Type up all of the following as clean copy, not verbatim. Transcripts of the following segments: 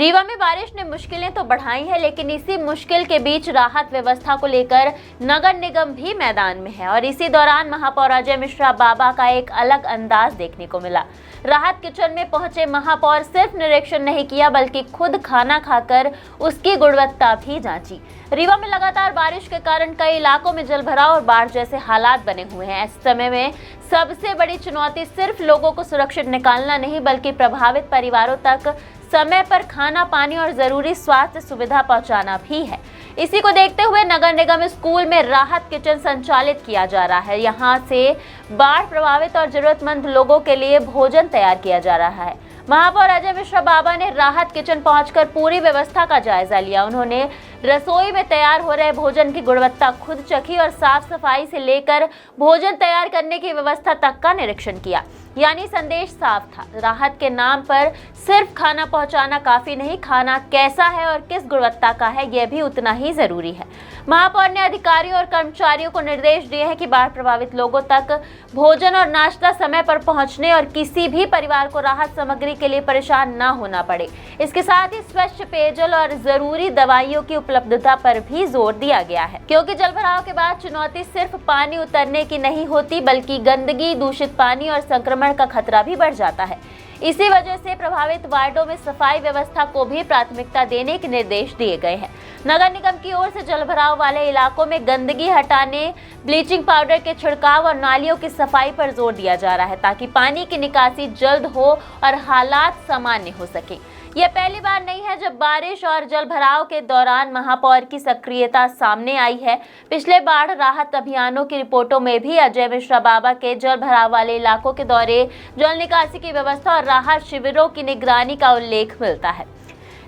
रीवा में बारिश ने मुश्किलें तो बढ़ाई है, लेकिन इसी मुश्किल के बीच राहत व्यवस्था को लेकर नगर निगम भी मैदान में है और इसी दौरान महापौर अजय मिश्रा बाबा का एक अलग अंदाज देखने को मिला। राहत किचन में पहुंचे महापौर सिर्फ निरीक्षण नहीं किया बल्कि खुद खाना खाकर उसकी गुणवत्ता भी जांची। रीवा में लगातार बारिश के कारण कई इलाकों में जलभराव और बाढ़ जैसे हालात बने हुए हैं। ऐसे समय में सबसे बड़ी चुनौती सिर्फ लोगों को सुरक्षित निकालना नहीं बल्कि प्रभावित परिवारों तक समय पर खाना, पानी और जरूरी स्वास्थ्य सुविधा पहुंचाना भी है। इसी को देखते हुए नगर निगम स्कूल में राहत किचन संचालित किया जा रहा है। यहां से बाढ़ प्रभावित और जरूरतमंद लोगों के लिए भोजन तैयार किया जा रहा है। महापौर अजय मिश्रा बाबा ने राहत किचन पहुंचकर पूरी व्यवस्था का जायजा लिया। उन्होंने रसोई में तैयार हो रहे भोजन की गुणवत्ता खुद चखी और साफ सफाई से लेकर भोजन तैयार करने की व्यवस्था तक का निरीक्षण किया। यानी संदेश साफ था, राहत के नाम पर सिर्फ खाना पहुंचाना काफी नहीं, खाना कैसा है और किस गुणवत्ता का है यह भी उतना ही जरूरी है। महापौर ने अधिकारियों और कर्मचारियों को निर्देश दिए हैं कि बाढ़ प्रभावित लोगों तक भोजन और नाश्ता समय पर पहुंचने और किसी भी परिवार को राहत सामग्री के लिए परेशान न होना पड़े। इसके साथ ही स्वच्छ पेयजल और जरूरी दवाइयों की उपलब्धता पर भी जोर दिया गया है, क्योंकि जलभराव के बाद चुनौती सिर्फ पानी उतरने की नहीं होती बल्कि गंदगी, दूषित पानी और संक्रमण का खतरा भी बढ़ जाता है। इसी वजह से प्रभावित वार्डों में सफाई व्यवस्था को भी प्राथमिकता देने के निर्देश दिए गए हैं। नगर निगम की ओर से जलभराव वाले इलाकों में गंदगी हटाने, ब्लीचिंग पाउडर के छिड़काव और नालियों की सफाई पर जोर दिया जा रहा है ताकि पानी की निकासी जल्द हो और हालात सामान्य हो सके। यह पहली बार नहीं है जब बारिश और जलभराव के दौरान महापौर की सक्रियता सामने आई है। पिछले बाढ़ राहत अभियानों की रिपोर्टों में भी अजय मिश्रा बाबा के जलभराव वाले इलाकों के दौरे, जल निकासी की व्यवस्था और राहत शिविरों की निगरानी का उल्लेख मिलता है।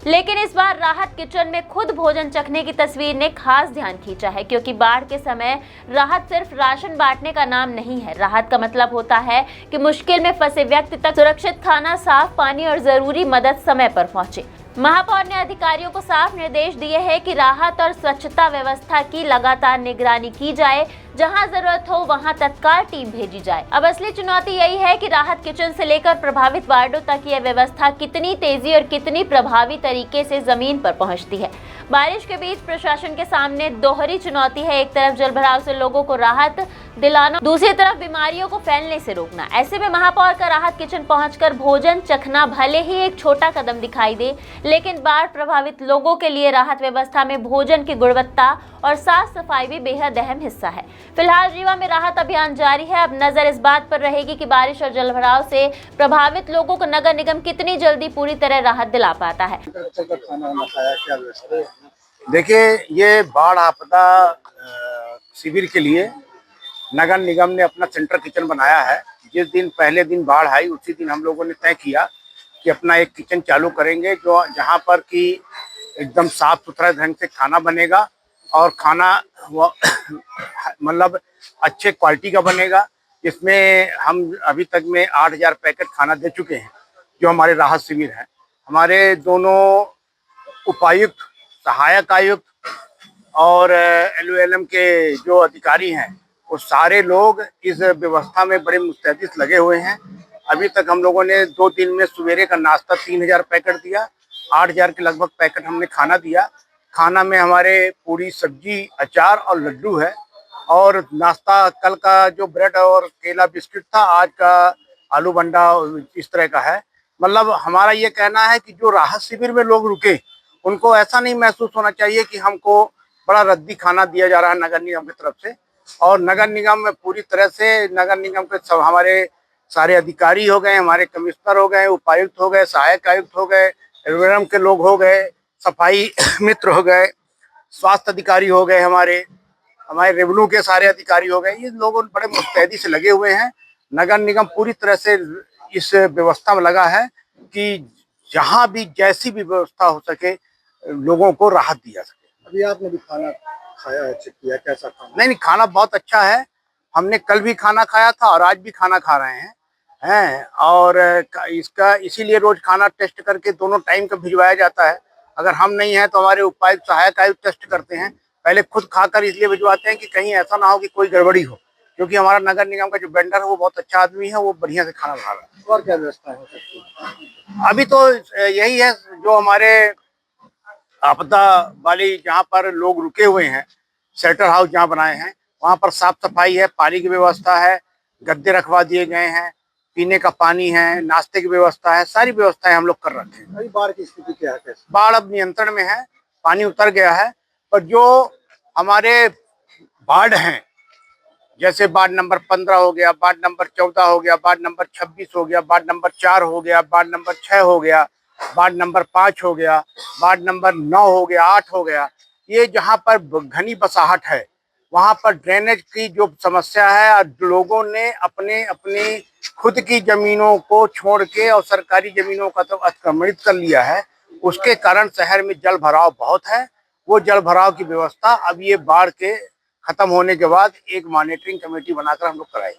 लेकिन इस बार राहत किचन में खुद भोजन चखने की तस्वीर ने खास ध्यान खींचा है, क्योंकि बाढ़ के समय राहत सिर्फ राशन बांटने का नाम नहीं है। राहत का मतलब होता है कि मुश्किल में फंसे व्यक्ति तक सुरक्षित खाना, साफ पानी और जरूरी मदद समय पर पहुंचे। महापौर ने अधिकारियों को साफ निर्देश दिए हैं कि राहत और स्वच्छता व्यवस्था की लगातार निगरानी की जाए, जहां जरूरत हो वहां तत्काल टीम भेजी जाए। अब असली चुनौती यही है कि राहत किचन से लेकर प्रभावित वार्डों तक यह व्यवस्था कितनी तेजी और कितनी प्रभावी तरीके से जमीन पर पहुंचती है। बारिश के बीच प्रशासन के सामने दोहरी चुनौती है, एक तरफ जलभराव से लोगों को राहत दिलाना, दूसरी तरफ बीमारियों को फैलने से रोकना। ऐसे में महापौर का राहत किचन पहुंचकर भोजन चखना भले ही एक छोटा कदम दिखाई दे, लेकिन बाढ़ प्रभावित लोगों के लिए राहत व्यवस्था में भोजन की गुणवत्ता और साफ सफाई भी बेहद अहम हिस्सा है। फिलहाल रीवा में राहत अभियान जारी है। अब नजर इस बात पर रहेगी कि बारिश और जलभराव से प्रभावित लोगों को नगर निगम कितनी जल्दी पूरी तरह राहत दिला पाता है। देखिए, ये बाढ़ आपदा शिविर के लिए नगर निगम ने अपना सेंटर किचन बनाया है। जिस दिन पहले दिन बाढ़ आई उसी दिन हम लोगों ने तय किया कि अपना एक किचन चालू करेंगे, जो जहाँ पर कि एकदम साफ सुथरा ढंग से खाना बनेगा और खाना मतलब अच्छे क्वालिटी का बनेगा। इसमें हम अभी तक में 8000 पैकेट खाना दे चुके हैं, जो हमारे राहत शिविर हैं। हमारे दोनों उपायुक्त, सहायक आयुक्त और LOLM के जो अधिकारी हैं, वो सारे लोग इस व्यवस्था में बड़े मुस्तैदी से लगे हुए हैं। अभी तक हम लोगों ने 2 दिन में सवेरे का नाश्ता 3000 पैकेट दिया, 8000 के लगभग पैकेट हमने खाना दिया। खाना में हमारे पूरी सब्जी, अचार और लड्डू है, और नाश्ता कल का जो ब्रेड और केला बिस्किट था, आज का आलू बंडा इस तरह का है। मतलब हमारा ये कहना है कि जो राहत शिविर में लोग रुके, उनको ऐसा नहीं महसूस होना चाहिए कि हमको बड़ा रद्दी खाना दिया जा रहा है नगर निगम की तरफ से। और नगर निगम में पूरी तरह से नगर निगम के सब हमारे सारे अधिकारी हो गए, हमारे कमिश्नर हो गए, उपायुक्त हो गए, सहायक आयुक्त हो गए, LOLM के लोग हो गए, सफाई मित्र हो गए, स्वास्थ्य अधिकारी हो गए, हमारे रेवेन्यू के सारे अधिकारी हो गए। ये लोग बड़े मुस्तैदी से लगे हुए हैं। नगर निगम पूरी तरह से इस व्यवस्था में लगा है कि जहाँ भी जैसी भी व्यवस्था हो सके लोगों को राहत दिया सके। अभी आपने भी खाना खाया है, चेक किया कैसा खाना? नहीं, खाना बहुत अच्छा है। हमने कल भी खाना खाया था और आज भी खाना खा रहे हैं और इसका इसीलिए रोज खाना टेस्ट करके दोनों टाइम का भिजवाया जाता है। अगर हम नहीं है तो हमारे उपायुक्त, सहायक आयुक्त टेस्ट करते हैं, पहले खुद खाकर इसलिए भिजवाते हैं कि कहीं ऐसा ना हो कि कोई गड़बड़ी हो। क्योंकि हमारा नगर निगम का जो वेंडर है वो बहुत अच्छा आदमी है, वो बढ़िया से खाना बना रहा है। और क्या व्यवस्था हो सकती है? अभी तो यही है, जो हमारे आपदा वाली जहाँ पर लोग रुके हुए हैं, शेल्टर हाउस जहाँ बनाए हैं, वहाँ पर साफ सफाई है, पानी की व्यवस्था है, गद्दे रखवा दिए गए हैं, पीने का पानी है, नाश्ते की व्यवस्था है, सारी व्यवस्थाएं हम लोग कर रखे हैं। अभी बाढ़ की स्थिति क्या है, कैसे? बाढ़ अब नियंत्रण में है, पानी उतर गया है, पर जो हमारे वार्ड हैं, जैसे वार्ड नंबर 15 हो गया, वार्ड नंबर 14 हो गया, वार्ड नंबर 26 हो गया, वार्ड नंबर 4 हो गया, वार्ड नंबर 6 हो गया, वार्ड नंबर 5 हो गया, वार्ड नंबर 9 हो गया, 8 हो गया, ये जहाँ पर घनी बसाहट है, वहाँ पर ड्रेनेज की जो समस्या है, और लोगों ने अपने अपनी खुद की जमीनों को छोड़ के और सरकारी जमीनों का तो अतिक्रमणित कर लिया है, उसके कारण शहर में जल भराव बहुत है। वो जल भराव की व्यवस्था अब ये बाढ़ के खत्म होने के बाद एक मॉनिटरिंग कमेटी बनाकर हम लोग कराएंगे।